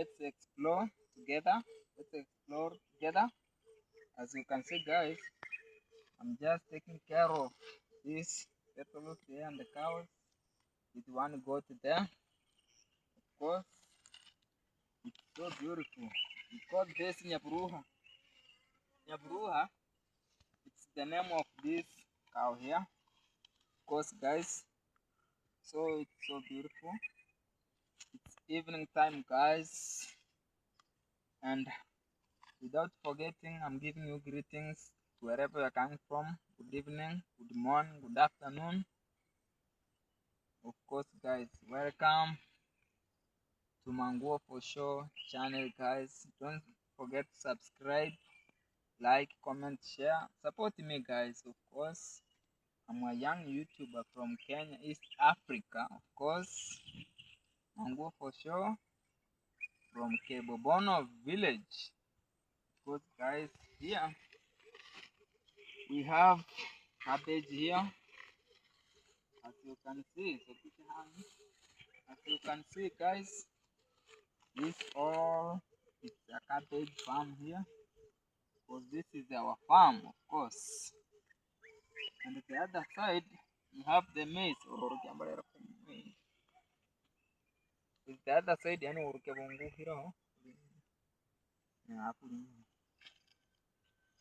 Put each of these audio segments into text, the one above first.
let's explore together. Let's explore together. As you can see, guys, I'm just taking care of this turtles there and the cows. With one goat there, of course, it's so beautiful. We call this Nyabruha. Nyabruha, it's the name of this cow here. Of course, guys, so it's so beautiful. It's evening time, guys, and without forgetting, I'm giving you greetings wherever you're coming from. Good evening, good morning, good afternoon. Of course, guys, welcome to Manguo for Sure channel, guys. Don't forget to subscribe, like, comment, share. Support me, guys. Of course, I'm a young YouTuber from Kenya, East Africa. Of course, Manguo for Sure from Kebobono village. Of course, guys, here we have cabbage here, as you can see. So put your hand. As you can see, guys, this all it's a cabbage farm here, because this is our farm, of course. And at the other side, we have the maize. With the other side,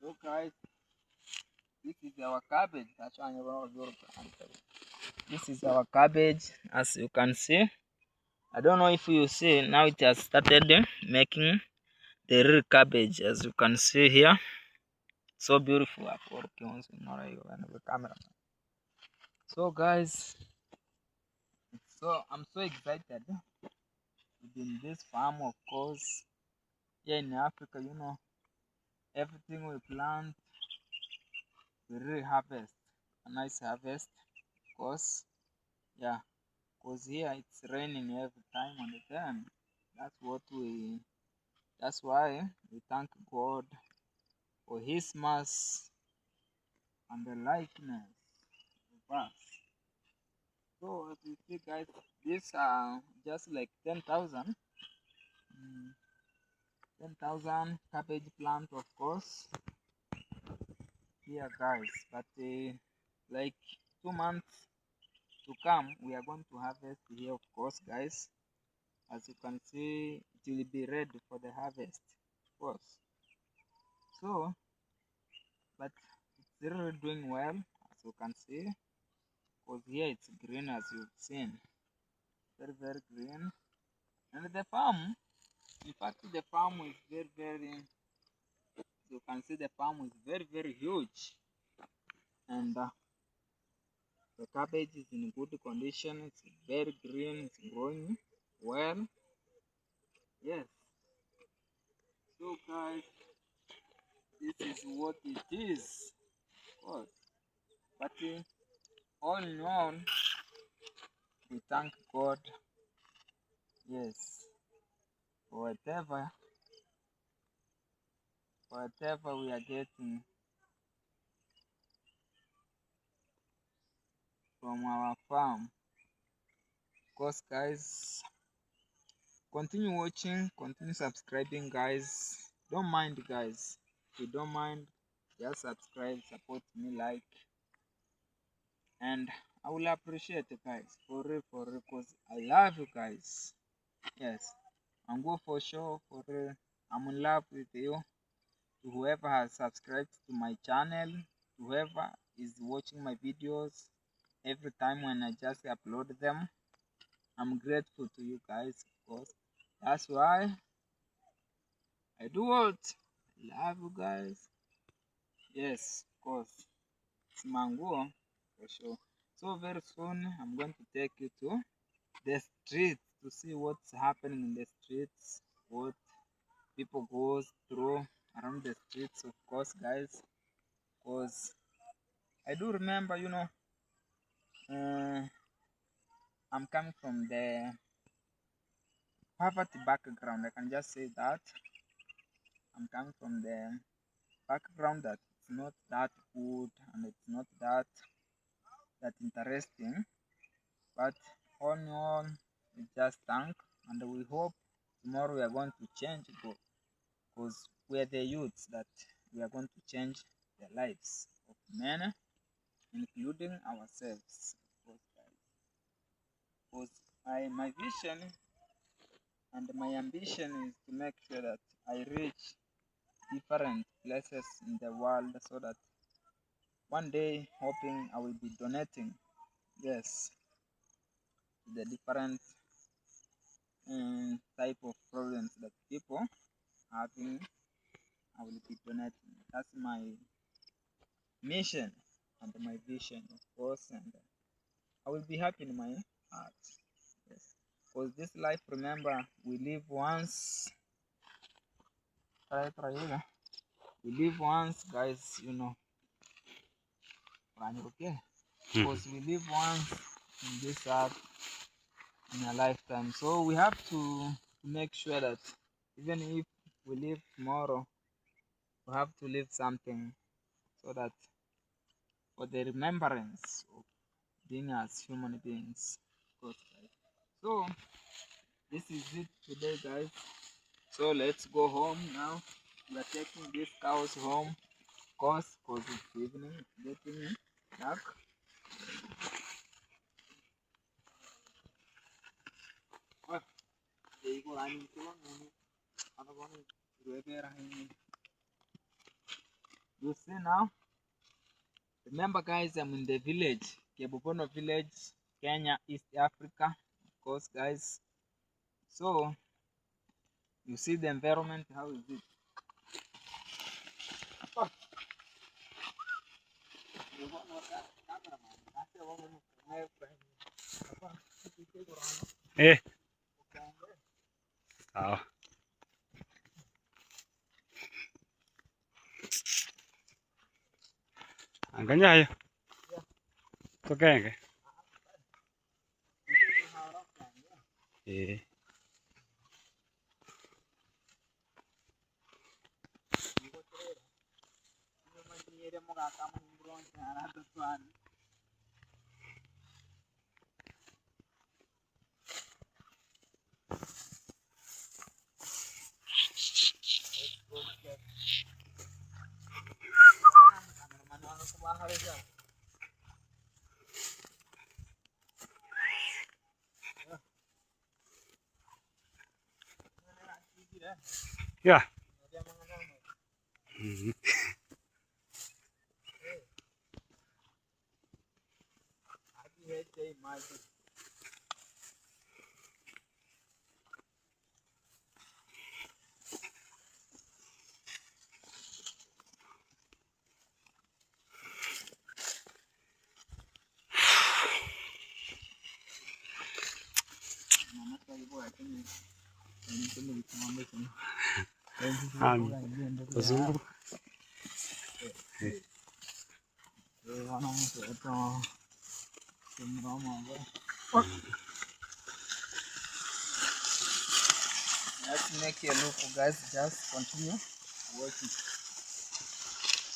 so guys, this is our cabbage. This is our cabbage, as you can see. I don't know if you see now it has started making the real cabbage, as you can see here. So beautiful. So guys, I'm so excited to be in this farm, of course. Here in Africa, everything we plant, we really harvest. A nice harvest, of course. Yeah, because here it's raining every time, and then that's why we thank God for His mercy and the likeness of us. So as you see, guys, these are just like 10,000 cabbage plant, of course, here, guys. But like 2 months to come, we are going to harvest here, of course, guys. As you can see, it will be ready for the harvest, of course. So, but it's really doing well, as you can see, because here it's green, as you've seen, very, very green. And the farm, in fact, the farm is very, very, you can see the farm is very, very huge. And the cabbage is in good condition. It's very green. It's growing well. Yes. So, guys, this is what it is. Of course. But all in all, we thank God. Yes. For whatever we are getting from our farm. Of course, guys, continue watching, continue subscribing, guys. Don't mind, guys. If you don't mind, just subscribe, support me, like, and I will appreciate it, guys, for real, because I love you guys. Yes, I'm go for sure, for real. I'm in love with you. To whoever has subscribed to my channel, whoever is watching my videos every time when I just upload them, I'm grateful to you guys, of course. That's why I do what? I love you guys. Yes, of course. It's Manguo for sure. So very soon I'm going to take you to the streets to see what's happening in the streets, what people goes through around the streets, of course, guys. Because I do remember, I'm coming from the poverty background. I can just say that I'm coming from the background that it's not that good and it's not that interesting. But all in all, we just thank and we hope tomorrow we are going to change because we are the youths that we are going to change the lives of men, including ourselves. Because my vision and my ambition is to make sure that I reach different places in the world so that one day hoping I will be donating, yes, to the different type of problems that people having. I will be donating. That's my mission and my vision, of course, and I will be happy in my heart. Yes, because this life, remember, we live once. We live once, guys. Okay? Because we live once in this earth in a lifetime, so we have to make sure that even if we live tomorrow, we have to leave something so that for the remembrance of being as human beings. So this is it today, guys. So let's go home now. We are taking these cows home, of course, because it's evening, it's getting dark. You see now? Remember, guys, I'm in the village, Kebubono village, Kenya, East Africa, of course, guys. So you see the environment, how is it? Eh. Sawa. Anganya hayo. Tokenge. Eh. Ya. Kuzungu. Let's make a look, guys. Just continue watching.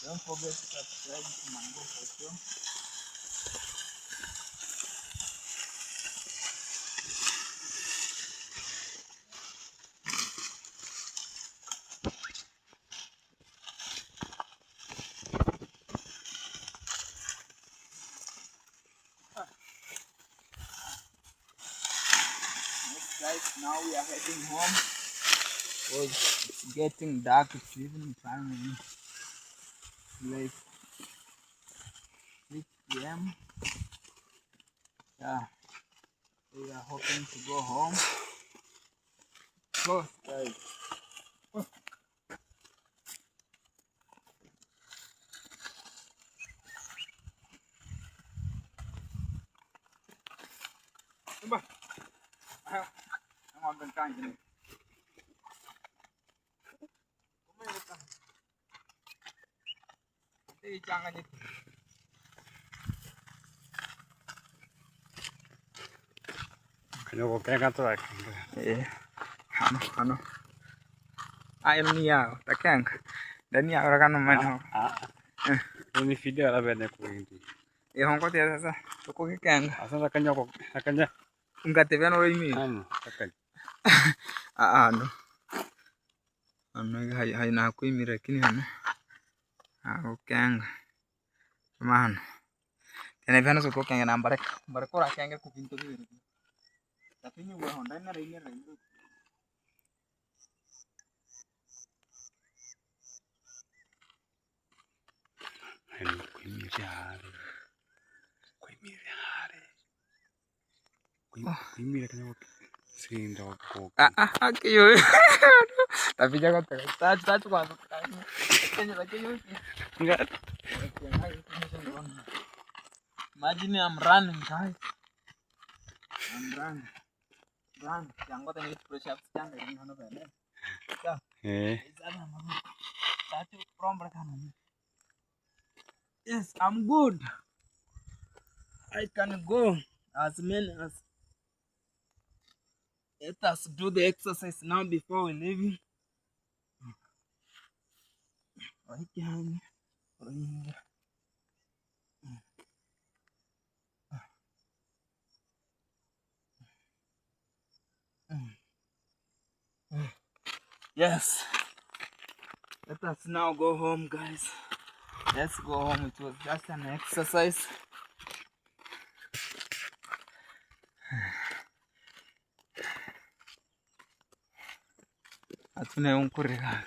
Don't forget to subscribe to Mango for sure. Guys, now we are heading home because it's getting dark. It's evening time. Like 6 p.m. Yeah, we are hoping to go home. Close, guys. Kanyo ko kenga to ak. Ano? Ayun niya, takang. Dani ya orang kan mana? Ini video la bene ko indi. Hongko tiada sasa. Toko kikang. Asa kanyo ko. Kanyo. Enggak te ven oi mi. Kanyo. no. Ano haina kuimira lakini hano. Ukenga. Mano. Tena vana soko kenga na bareka kenga kupinto bibiri. Tapi ni wa honda na reine reine. Haina kuimira. Kuimira kana sinda wako. Kiyo. Tapi jangan touch kwanza. Lakini Enggak. Imagine I'm running, guys. I'm running. Run. Jangan kau tengok push ups jangan dari mana benda. Yes, I'm good. I can go as many as. Let us do the exercise now before we leave. Yes. Let us now go home, guys. Let's go home. It was just an exercise. Hatuna correr.